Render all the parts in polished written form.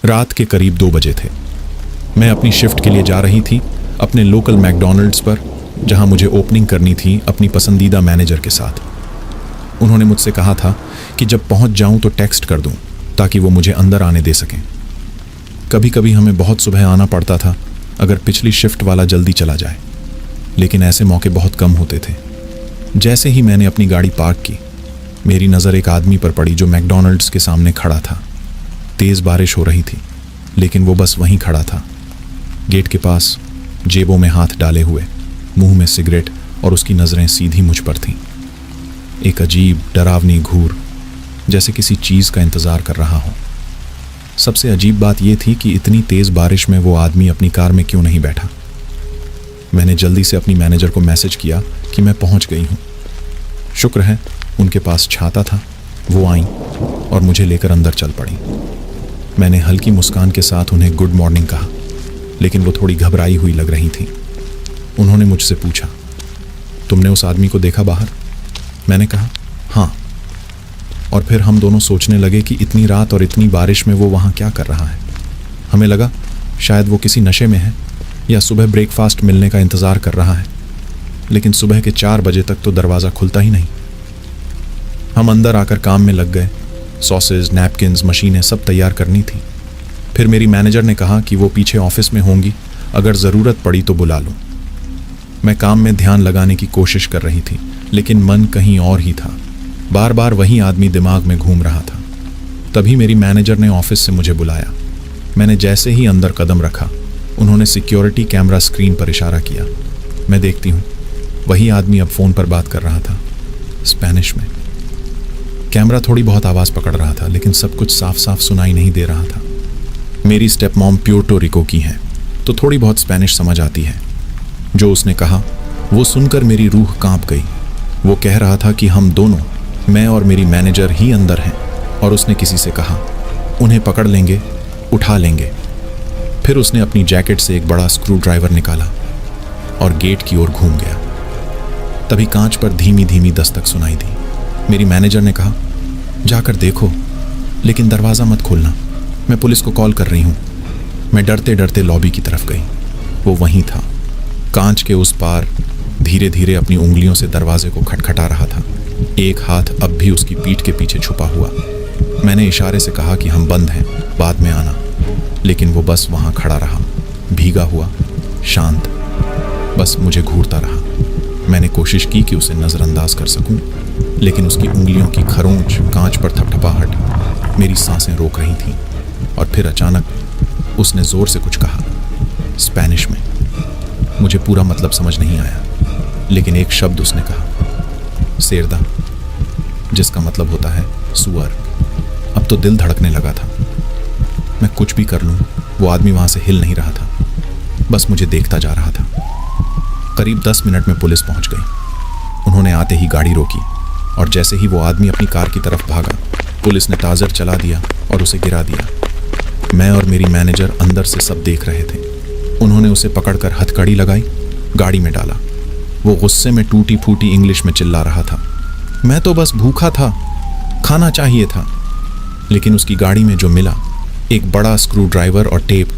रात के करीब 2 बजे थे। मैं अपनी शिफ्ट के लिए जा रही थी अपने लोकल मैकडॉनल्ड्स पर, जहां मुझे ओपनिंग करनी थी अपनी पसंदीदा मैनेजर के साथ। उन्होंने मुझसे कहा था कि जब पहुंच जाऊं तो टेक्स्ट कर दूं ताकि वो मुझे अंदर आने दे सकें। कभी कभी हमें बहुत सुबह आना पड़ता था अगर पिछली शिफ्ट वाला जल्दी चला जाए, लेकिन ऐसे मौके बहुत कम होते थे। जैसे ही मैंने अपनी गाड़ी पार्क की, मेरी नज़र एक आदमी पर पड़ी जो मैकडॉनल्ड्स के सामने खड़ा था। तेज़ बारिश हो रही थी, लेकिन वो बस वहीं खड़ा था, गेट के पास, जेबों में हाथ डाले हुए, मुंह में सिगरेट, और उसकी नज़रें सीधी मुझ पर थीं। एक अजीब डरावनी घूर, जैसे किसी चीज़ का इंतज़ार कर रहा हो। सबसे अजीब बात यह थी कि इतनी तेज़ बारिश में वो आदमी अपनी कार में क्यों नहीं बैठा। मैंने जल्दी से अपनी मैनेजर को मैसेज किया कि मैं पहुंच गई हूं। शुक्र है उनके पास छाता था। वो आईं और मुझे लेकर अंदर चल पड़ी। मैंने हल्की मुस्कान के साथ उन्हें गुड मॉर्निंग कहा, लेकिन वो थोड़ी घबराई हुई लग रही थी। उन्होंने मुझसे पूछा, तुमने उस आदमी को देखा बाहर? मैंने कहा, हाँ। और फिर हम दोनों सोचने लगे कि इतनी रात और इतनी बारिश में वो वहाँ क्या कर रहा है। हमें लगा शायद वो किसी नशे में है या सुबह ब्रेकफास्ट मिलने का इंतज़ार कर रहा है, लेकिन सुबह के 4 बजे तक तो दरवाज़ा खुलता ही नहीं। हम अंदर आकर काम में लग गए। सॉसेज, नैपकिन्स, मशीनें सब तैयार करनी थी। फिर मेरी मैनेजर ने कहा कि वो पीछे ऑफिस में होंगी, अगर ज़रूरत पड़ी तो बुला लूँ। मैं काम में ध्यान लगाने की कोशिश कर रही थी, लेकिन मन कहीं और ही था। बार बार वही आदमी दिमाग में घूम रहा था। तभी मेरी मैनेजर ने ऑफिस से मुझे बुलाया। मैंने जैसे ही अंदर कदम रखा, उन्होंने सिक्योरिटी कैमरा स्क्रीन पर इशारा किया। मैं देखती हूँ वही आदमी अब फ़ोन पर बात कर रहा था, स्पेनिश में। कैमरा थोड़ी बहुत आवाज़ पकड़ रहा था, लेकिन सब कुछ साफ साफ सुनाई नहीं दे रहा था। मेरी स्टेप मॉम प्यूर्टो रिको की है, तो थोड़ी बहुत स्पेनिश समझ आती है। जो उसने कहा वो सुनकर मेरी रूह कांप गई। वो कह रहा था कि हम दोनों, मैं और मेरी मैनेजर ही अंदर हैं, और उसने किसी से कहा उन्हें पकड़ लेंगे, उठा लेंगे। फिर उसने अपनी जैकेट से एक बड़ा स्क्रू ड्राइवर निकाला और गेट की ओर घूम गया। तभी कांच पर धीमी धीमी दस्तक सुनाई दी। मेरी मैनेजर ने कहा, जाकर देखो, लेकिन दरवाज़ा मत खोलना, मैं पुलिस को कॉल कर रही हूँ। मैं डरते डरते लॉबी की तरफ गई। वो वहीं था, कांच के उस पार, धीरे धीरे अपनी उंगलियों से दरवाजे को खटखटा रहा था। एक हाथ अब भी उसकी पीठ के पीछे छुपा हुआ। मैंने इशारे से कहा कि हम बंद हैं, बाद में आना, लेकिन वो बस वहाँ खड़ा रहा, भीगा हुआ, शांत, बस मुझे घूरता रहा। मैंने कोशिश की कि उसे नज़रअंदाज कर सकूं, लेकिन उसकी उंगलियों की खरोंच, कांच पर थपथपाहट मेरी सांसें रोक रही थीं। और फिर अचानक उसने ज़ोर से कुछ कहा, स्पेनिश में। मुझे पूरा मतलब समझ नहीं आया, लेकिन एक शब्द उसने कहा, सेरदा, जिसका मतलब होता है सुअर। अब तो दिल धड़कने लगा था। मैं कुछ भी कर लूं, वो आदमी वहां से हिल नहीं रहा था, बस मुझे देखता जा रहा था। करीब 10 मिनट में पुलिस पहुंच गई। उन्होंने आते ही गाड़ी रोकी, और जैसे ही वो आदमी अपनी कार की तरफ भागा, पुलिस ने ताज़र चला दिया और उसे गिरा दिया। मैं और मेरी मैनेजर अंदर से सब देख रहे थे। उन्होंने उसे पकड़कर हथकड़ी लगाई, गाड़ी में डाला। वो गुस्से में टूटी फूटी इंग्लिश में चिल्ला रहा था, मैं तो बस भूखा था, खाना चाहिए था। लेकिन उसकी गाड़ी में जो मिला, एक बड़ा स्क्रू ड्राइवर और टेप,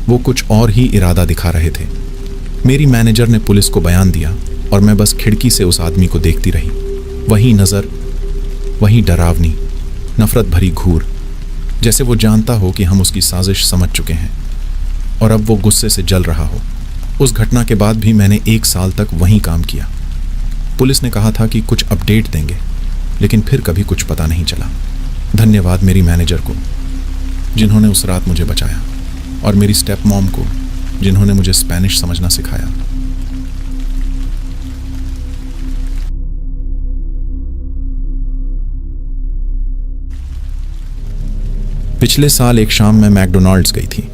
वो कुछ और ही इरादा दिखा रहे थे। मेरी मैनेजर ने पुलिस को बयान दिया, और मैं बस खिड़की से उस आदमी को देखती रही। वही नज़र, वही डरावनी, नफरत भरी घूर, जैसे वो जानता हो कि हम उसकी साजिश समझ चुके हैं, और अब वो गुस्से से जल रहा हो। उस घटना के बाद भी मैंने 1 साल तक वहीं काम किया। पुलिस ने कहा था कि कुछ अपडेट देंगे, लेकिन फिर कभी कुछ पता नहीं चला। धन्यवाद मेरी मैनेजर को, जिन्होंने उस रात मुझे बचाया, और मेरी स्टेप मॉम को, जिन्होंने मुझे स्पेनिश समझना सिखाया। पिछले साल एक शाम मैं मैकडॉनल्ड्स गई थी।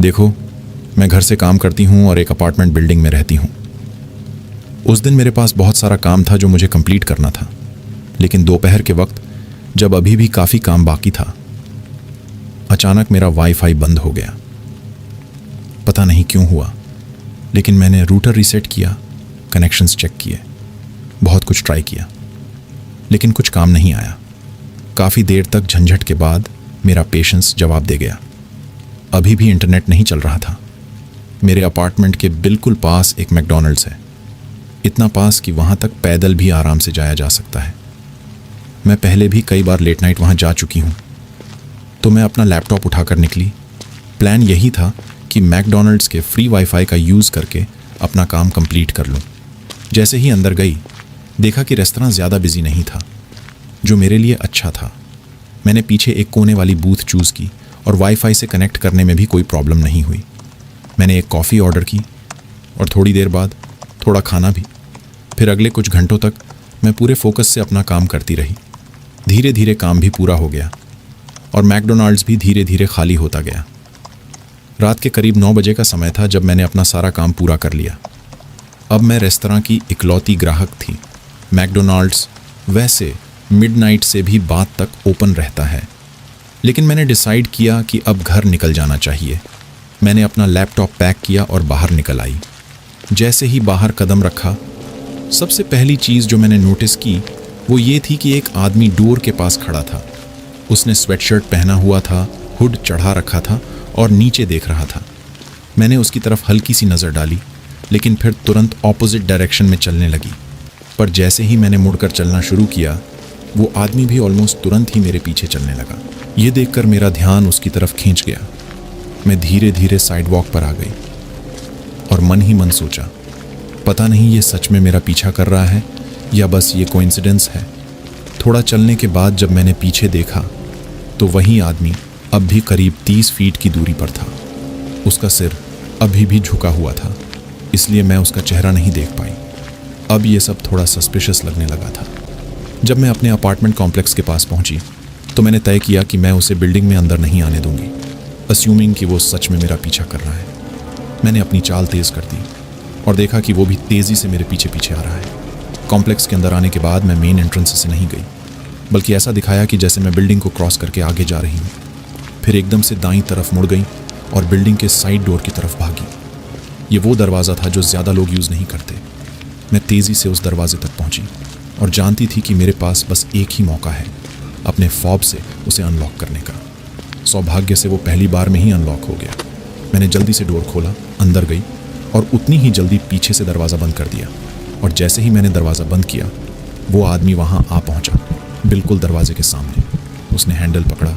देखो, मैं घर से काम करती हूँ और एक अपार्टमेंट बिल्डिंग में रहती हूँ। उस दिन मेरे पास बहुत सारा काम था जो मुझे कंप्लीट करना था, लेकिन दोपहर के वक्त, जब अभी भी काफ़ी काम बाकी था, अचानक मेरा वाईफाई बंद हो गया। पता नहीं क्यों हुआ, लेकिन मैंने रूटर रीसेट किया, कनेक्शंस चेक किए, बहुत कुछ ट्राई किया, लेकिन कुछ काम नहीं आया। काफ़ी देर तक झंझट के बाद मेरा पेशेंस जवाब दे गया। अभी भी इंटरनेट नहीं चल रहा था। मेरे अपार्टमेंट के बिल्कुल पास एक मैकडॉनल्ड्स है, इतना पास कि वहाँ तक पैदल भी आराम से जाया जा सकता है। मैं पहले भी कई बार लेट नाइट वहाँ जा चुकी हूँ। तो मैं अपना लैपटॉप उठाकर निकली। प्लान यही था कि मैकडॉनल्ड्स के फ्री वाईफाई का यूज़ करके अपना काम कंप्लीट कर लूँ। जैसे ही अंदर गई, देखा कि रेस्तरां ज़्यादा बिजी नहीं था, जो मेरे लिए अच्छा था। मैंने पीछे एक कोने वाली बूथ चूज़ की और वाईफाई से कनेक्ट करने में भी कोई प्रॉब्लम नहीं हुई। मैंने एक कॉफ़ी ऑर्डर की और थोड़ी देर बाद थोड़ा खाना भी। फिर अगले कुछ घंटों तक मैं पूरे फोकस से अपना काम करती रही। धीरे धीरे काम भी पूरा हो गया और मैकडॉनल्ड्स भी धीरे धीरे खाली होता गया। रात के करीब 9 बजे का समय था जब मैंने अपना सारा काम पूरा कर लिया। अब मैं रेस्तरां की इकलौती ग्राहक थी। मैकडॉनल्ड्स वैसे मिडनाइट से भी बाद तक ओपन रहता है, लेकिन मैंने डिसाइड किया कि अब घर निकल जाना चाहिए। मैंने अपना लैपटॉप पैक किया और बाहर निकल आई। जैसे ही बाहर कदम रखा, सबसे पहली चीज़ जो मैंने नोटिस की वो ये थी कि एक आदमी डोर के पास खड़ा था। उसने स्वेटशर्ट पहना हुआ था, हुड चढ़ा रखा था और नीचे देख रहा था। मैंने उसकी तरफ हल्की सी नज़र डाली, लेकिन फिर तुरंत ऑपोजिट डायरेक्शन में चलने लगी। पर जैसे ही मैंने मुड़कर चलना शुरू किया, वो आदमी भी ऑलमोस्ट तुरंत ही मेरे पीछे चलने लगा। ये देखकर मेरा ध्यान उसकी तरफ खींच गया। मैं धीरे धीरे साइडवॉक पर आ गई और मन ही मन सोचा, पता नहीं ये सच में मेरा पीछा कर रहा है या बस ये कोइंसिडेंस है। थोड़ा चलने के बाद जब मैंने पीछे देखा तो वही आदमी अब भी करीब 30 फीट की दूरी पर था। उसका सिर अभी भी झुका हुआ था, इसलिए मैं उसका चेहरा नहीं देख पाई। अब ये सब थोड़ा सस्पिशियस लगने लगा था। जब मैं अपने अपार्टमेंट कॉम्प्लेक्स के पास पहुंची तो मैंने तय किया कि मैं उसे बिल्डिंग में अंदर नहीं आने दूंगी, अस्यूमिंग कि वो सच में मेरा पीछा कर रहा है। मैंने अपनी चाल तेज़ कर दी और देखा कि वो भी तेज़ी से मेरे पीछे पीछे आ रहा है। कॉम्प्लेक्स के अंदर आने के बाद मैं मेन एंट्रेंस से नहीं गई, बल्कि ऐसा दिखाया कि जैसे मैं बिल्डिंग को क्रॉस करके आगे जा रही हूँ। फिर एकदम से दाईं तरफ मुड़ गई और बिल्डिंग के साइड डोर की तरफ भागी। ये वो दरवाज़ा था जो ज़्यादा लोग यूज़ नहीं करते। मैं तेज़ी से उस दरवाजे तक पहुँची और जानती थी कि मेरे पास बस एक ही मौका है अपने फॉब से उसे अनलॉक करने का। सौभाग्य से वो पहली बार में ही अनलॉक हो गया। मैंने जल्दी से डोर खोला, अंदर गई और उतनी ही जल्दी पीछे से दरवाज़ा बंद कर दिया। और जैसे ही मैंने दरवाज़ा बंद किया, वो आदमी वहाँ आ पहुँचा, बिल्कुल दरवाजे के सामने। उसने हैंडल पकड़ा,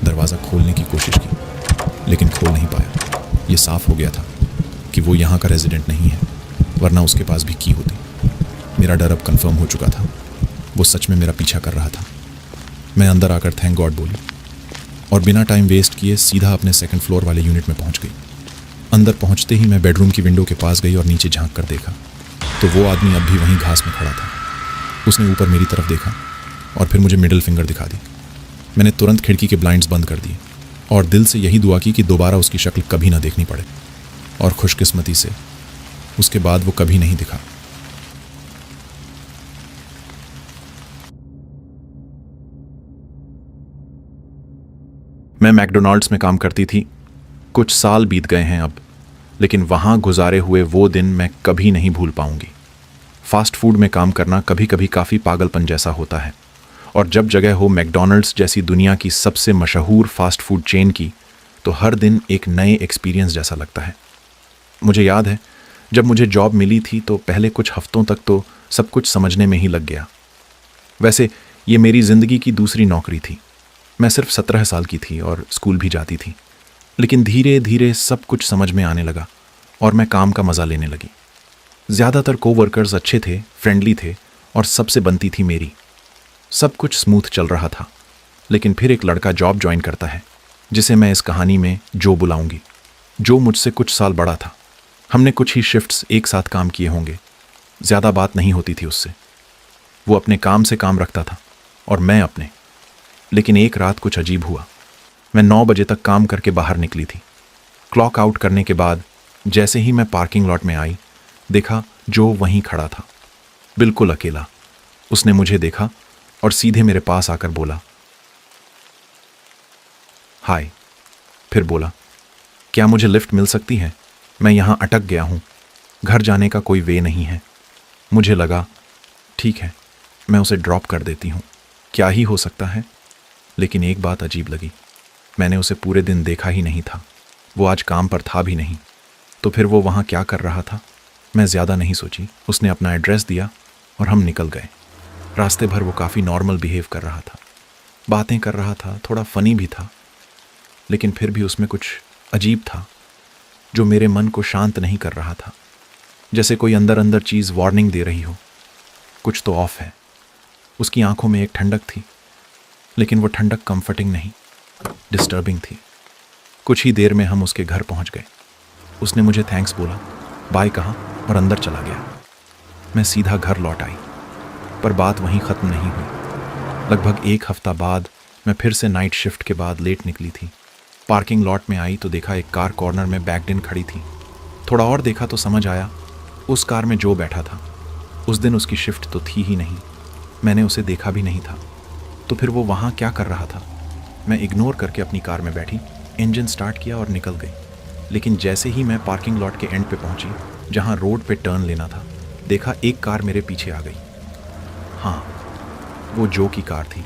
दरवाज़ा खोलने की कोशिश की, लेकिन खोल नहीं पाया। ये साफ हो गया था कि वो यहाँ का रेजिडेंट नहीं है, वरना उसके पास भी की होती। मेरा डर अब कंफर्म हो चुका था, वो सच में मेरा पीछा कर रहा था। मैं अंदर आकर थैंक गॉड बोली और बिना टाइम वेस्ट किए सीधा अपने सेकंड फ्लोर वाले यूनिट में पहुंच गई। अंदर पहुंचते ही मैं बेडरूम की विंडो के पास गई और नीचे झांक कर देखा तो वो आदमी अब भी वहीं घास में खड़ा था। उसने ऊपर मेरी तरफ देखा और फिर मुझे मिडिल फिंगर दिखा दी। मैंने तुरंत खिड़की के ब्लाइंड्स बंद कर दिए और दिल से यही दुआ की कि दोबारा उसकी शक्ल कभी ना देखनी पड़े। और खुशकिस्मती से उसके बाद वो कभी नहीं दिखा। मैं मैकडॉनल्ड्स में काम करती थी। कुछ साल बीत गए हैं अब, लेकिन वहाँ गुजारे हुए वो दिन मैं कभी नहीं भूल पाऊंगी। फास्ट फूड में काम करना कभी कभी काफ़ी पागलपन जैसा होता है, और जब जगह हो मैकडॉनल्ड्स जैसी दुनिया की सबसे मशहूर फास्ट फूड चेन की, तो हर दिन एक नए एक्सपीरियंस जैसा लगता है। मुझे याद है जब मुझे जॉब मिली थी तो पहले कुछ हफ्तों तक तो सब कुछ समझने में ही लग गया। वैसे ये मेरी ज़िंदगी की दूसरी नौकरी थी। मैं सिर्फ 17 साल की थी और स्कूल भी जाती थी, लेकिन धीरे धीरे सब कुछ समझ में आने लगा और मैं काम का मज़ा लेने लगी। ज़्यादातर कोवर्कर्स अच्छे थे, फ्रेंडली थे और सबसे बनती थी मेरी। सब कुछ स्मूथ चल रहा था, लेकिन फिर एक लड़का जॉब ज्वाइन करता है, जिसे मैं इस कहानी में जो बुलाऊंगी। जो मुझसे कुछ साल बड़ा था। हमने कुछ ही शिफ्ट्स एक साथ काम किए होंगे। ज़्यादा बात नहीं होती थी उससे। वो अपने काम से काम रखता था और मैं अपने। लेकिन एक रात कुछ अजीब हुआ। मैं 9 बजे तक काम करके बाहर निकली थी। क्लॉक आउट करने के बाद जैसे ही मैं पार्किंग लॉट में आई, देखा जो वहीं खड़ा था, बिल्कुल अकेला। उसने मुझे देखा और सीधे मेरे पास आकर बोला, हाय। फिर बोला, क्या मुझे लिफ्ट मिल सकती है? मैं यहाँ अटक गया हूँ, घर जाने का कोई वे नहीं है। मुझे लगा ठीक है, मैं उसे ड्रॉप कर देती हूँ, क्या ही हो सकता है। लेकिन एक बात अजीब लगी। मैंने उसे पूरे दिन देखा ही नहीं था, वो आज काम पर था भी नहीं। तो फिर वो वहाँ क्या कर रहा था? मैं ज़्यादा नहीं सोची, उसने अपना एड्रेस दिया और हम निकल गए। रास्ते भर वो काफ़ी नॉर्मल बिहेव कर रहा था, बातें कर रहा था, थोड़ा फ़नी भी था, लेकिन फिर भी उसमें कुछ अजीब था जो मेरे मन को शांत नहीं कर रहा था। जैसे कोई अंदर अंदर चीज़ वार्निंग दे रही हो, कुछ तो ऑफ है। उसकी आंखों में एक ठंडक थी, लेकिन वो ठंडक कंफर्टिंग नहीं, डिस्टर्बिंग थी। कुछ ही देर में हम उसके घर पहुंच गए। उसने मुझे थैंक्स बोला, बाय कहा और अंदर चला गया। मैं सीधा घर लौट आई, पर बात वहीं ख़त्म नहीं हुई। लगभग 1 हफ्ता बाद मैं फिर से नाइट शिफ्ट के बाद लेट निकली थी। पार्किंग लॉट में आई तो देखा एक कार कॉर्नर में बैक्ड इन खड़ी थी। थोड़ा और देखा तो समझ आया उस कार में जो बैठा था उस दिन उसकी शिफ्ट तो थी ही नहीं। मैंने उसे देखा भी नहीं था, तो फिर वो वहाँ क्या कर रहा था? मैं इग्नोर करके अपनी कार में बैठी, इंजन स्टार्ट किया और निकल गई। लेकिन जैसे ही मैं पार्किंग लॉट के एंड पे पहुंची, जहां रोड पे टर्न लेना था, देखा एक कार मेरे पीछे आ गई। हाँ, वो जो की कार थी,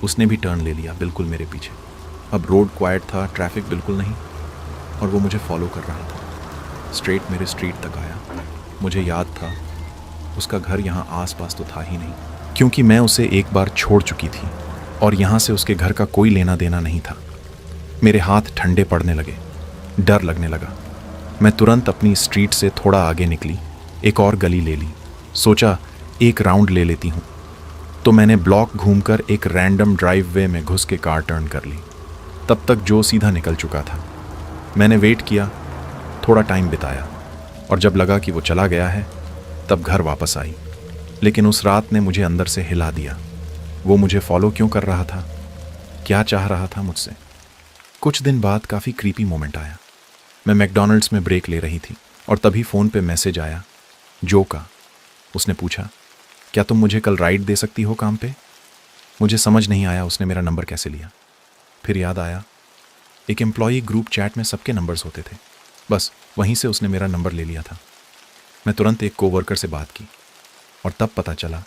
उसने भी टर्न ले लिया बिल्कुल मेरे पीछे। अब रोड क्वाइट था, ट्रैफिक बिल्कुल नहीं, और वो मुझे फॉलो कर रहा था। स्ट्रेट मेरे स्ट्रीट तक आया। मुझे याद था उसका घर यहाँ आसपास तो था ही नहीं, क्योंकि मैं उसे एक बार छोड़ चुकी थी और यहाँ से उसके घर का कोई लेना देना नहीं था। मेरे हाथ ठंडे पड़ने लगे, डर लगने लगा। मैं तुरंत अपनी स्ट्रीट से थोड़ा आगे निकली, एक और गली ले ली। सोचा एक राउंड ले लेती हूँ, तो मैंने ब्लॉक घूमकर एक रैंडम ड्राइव वे में घुस के कार टर्न कर ली। तब तक जो सीधा निकल चुका था। मैंने वेट किया, थोड़ा टाइम बिताया, और जब लगा कि वो चला गया है तब घर वापस आई। लेकिन उस रात ने मुझे अंदर से हिला दिया। वो मुझे फॉलो क्यों कर रहा था? क्या चाह रहा था मुझसे? कुछ दिन बाद काफ़ी क्रीपी मोमेंट आया। मैं मैकडॉनल्ड्स में ब्रेक ले रही थी और तभी फ़ोन पे मैसेज आया जो का। उसने पूछा, क्या तुम मुझे कल राइड दे सकती हो काम पे? मुझे समझ नहीं आया उसने मेरा नंबर कैसे लिया। फिर याद आया एक एम्प्लॉई ग्रुप चैट में सबके नंबर्स होते थे, बस वहीं से उसने मेरा नंबर ले लिया था। मैं तुरंत एक कोवर्कर से बात की और तब पता चला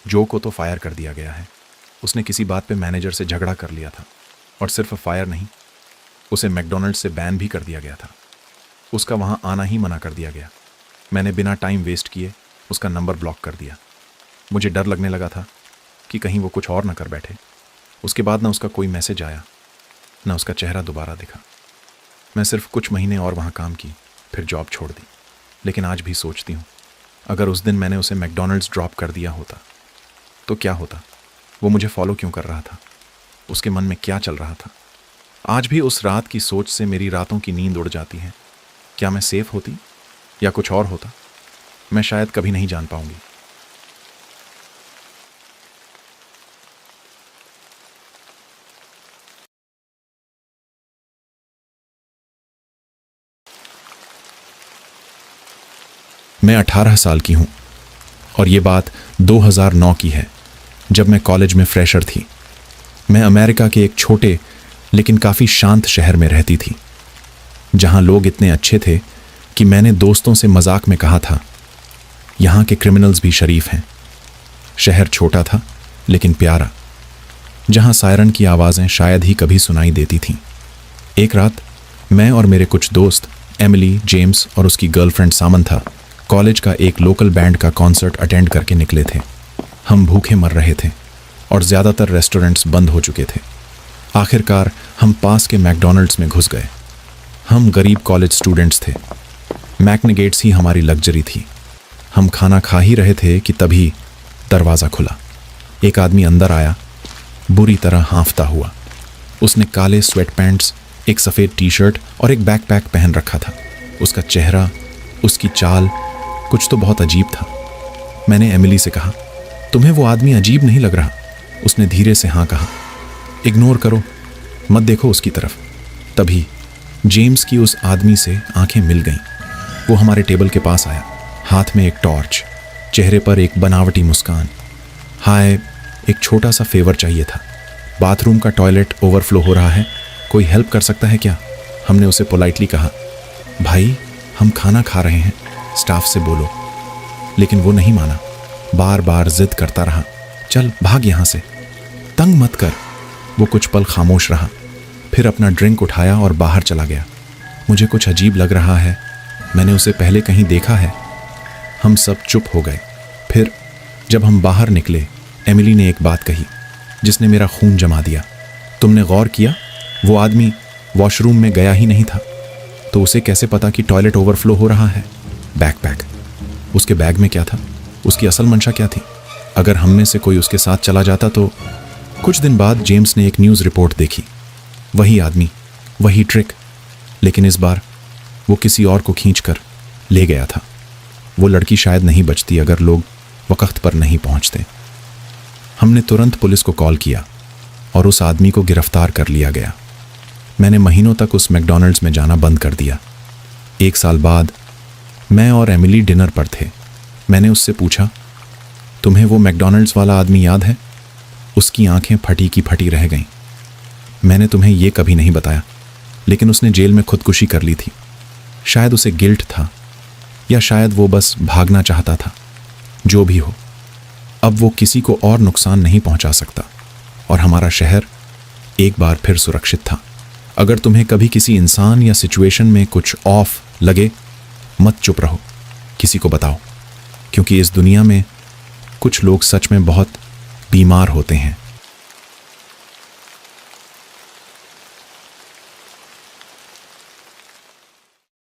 जो को तो फायर कर दिया गया है। उसने किसी बात पे मैनेजर से झगड़ा कर लिया था, और सिर्फ फायर नहीं, उसे मैकडॉनल्ड्स से बैन भी कर दिया गया था। उसका वहाँ आना ही मना कर दिया गया। मैंने बिना टाइम वेस्ट किए उसका नंबर ब्लॉक कर दिया। मुझे डर लगने लगा था कि कहीं वो कुछ और ना कर बैठे। उसके बाद ना उसका कोई मैसेज आया, ना उसका चेहरा दोबारा दिखा। मैं सिर्फ कुछ महीने और वहाँ काम की, फिर जॉब छोड़ दी। लेकिन आज भी सोचती हूँ, अगर उस दिन मैंने उसे मैकडॉनल्ड्स ड्रॉप कर दिया होता तो क्या होता? वो मुझे फॉलो क्यों कर रहा था? उसके मन में क्या चल रहा था? आज भी उस रात की सोच से मेरी रातों की नींद उड़ जाती है। क्या मैं सेफ होती या कुछ और होता? मैं शायद कभी नहीं जान पाऊंगी। मैं 18 साल की हूं और ये बात 2009 की है, जब मैं कॉलेज में फ्रेशर थी। मैं अमेरिका के एक छोटे लेकिन काफ़ी शांत शहर में रहती थी, जहां लोग इतने अच्छे थे कि मैंने दोस्तों से मजाक में कहा था, यहाँ के क्रिमिनल्स भी शरीफ हैं। शहर छोटा था लेकिन प्यारा, जहां सायरन की आवाज़ें शायद ही कभी सुनाई देती थीं। एक रात मैं और मेरे कुछ दोस्त एमिली, जेम्स और उसकी गर्लफ्रेंड सामंथा कॉलेज का एक लोकल बैंड का कॉन्सर्ट अटेंड करके निकले थे। हम भूखे मर रहे थे और ज़्यादातर रेस्टोरेंट्स बंद हो चुके थे। आखिरकार हम पास के मैकडॉनल्ड्स में घुस गए। हम गरीब कॉलेज स्टूडेंट्स थे, मैकनिगेट्स ही हमारी लग्जरी थी। हम खाना खा ही रहे थे कि तभी दरवाज़ा खुला। एक आदमी अंदर आया, बुरी तरह हांफता हुआ। उसने काले स्वेट पैंट्स, एक सफ़ेद टी शर्ट और एक बैकपैक पहन रखा था। उसका चेहरा, उसकी चाल कुछ तो बहुत अजीब था। मैंने एमिली से कहा, तुम्हें वो आदमी अजीब नहीं लग रहा? उसने धीरे से हाँ कहा। इग्नोर करो, मत देखो उसकी तरफ। तभी जेम्स की उस आदमी से आंखें मिल गईं। वो हमारे टेबल के पास आया, हाथ में एक टॉर्च, चेहरे पर एक बनावटी मुस्कान। हाय, एक छोटा सा फेवर चाहिए था। बाथरूम का टॉयलेट ओवरफ्लो हो रहा है, कोई हेल्प कर सकता है क्या? हमने उसे पोलाइटली कहा, भाई हम खाना खा रहे हैं, स्टाफ से बोलो। लेकिन वो नहीं माना, बार बार जिद करता रहा, चल भाग यहाँ से, तंग मत कर। वो कुछ पल खामोश रहा, फिर अपना ड्रिंक उठाया और बाहर चला गया। मुझे कुछ अजीब लग रहा है, मैंने उसे पहले कहीं देखा है। हम सब चुप हो गए। फिर जब हम बाहर निकले, एमिली ने एक बात कही जिसने मेरा खून जमा दिया। तुमने गौर किया, वो आदमी वॉशरूम में गया ही नहीं था, तो उसे कैसे पता कि टॉयलेट ओवरफ्लो हो रहा है? बैकपैक, उसके बैग में क्या था? उसकी असल मंशा क्या थी? अगर हम में से कोई उसके साथ चला जाता तो? कुछ दिन बाद जेम्स ने एक न्यूज़ रिपोर्ट देखी। वही आदमी, वही ट्रिक, लेकिन इस बार वो किसी और को खींचकर ले गया था। वो लड़की शायद नहीं बचती अगर लोग वक्त पर नहीं पहुंचते। हमने तुरंत पुलिस को कॉल किया और उस आदमी को गिरफ्तार कर लिया गया। मैंने महीनों तक उस मैकडॉनल्ड्स में जाना बंद कर दिया। 1 साल बाद मैं और एमिली डिनर पर थे। मैंने उससे पूछा, तुम्हें वो मैकडॉनल्ड्स वाला आदमी याद है? उसकी आंखें फटी की फटी रह गईं। मैंने तुम्हें ये कभी नहीं बताया, लेकिन उसने जेल में खुदकुशी कर ली थी। शायद उसे गिल्ट था, या शायद वो बस भागना चाहता था। जो भी हो, अब वो किसी को और नुकसान नहीं पहुंचा सकता और हमारा शहर एक बार फिर सुरक्षित था। अगर तुम्हें कभी किसी इंसान या सिचुएशन में कुछ ऑफ लगे, मत चुप रहो, किसी को बताओ, क्योंकि इस दुनिया में कुछ लोग सच में बहुत बीमार होते हैं।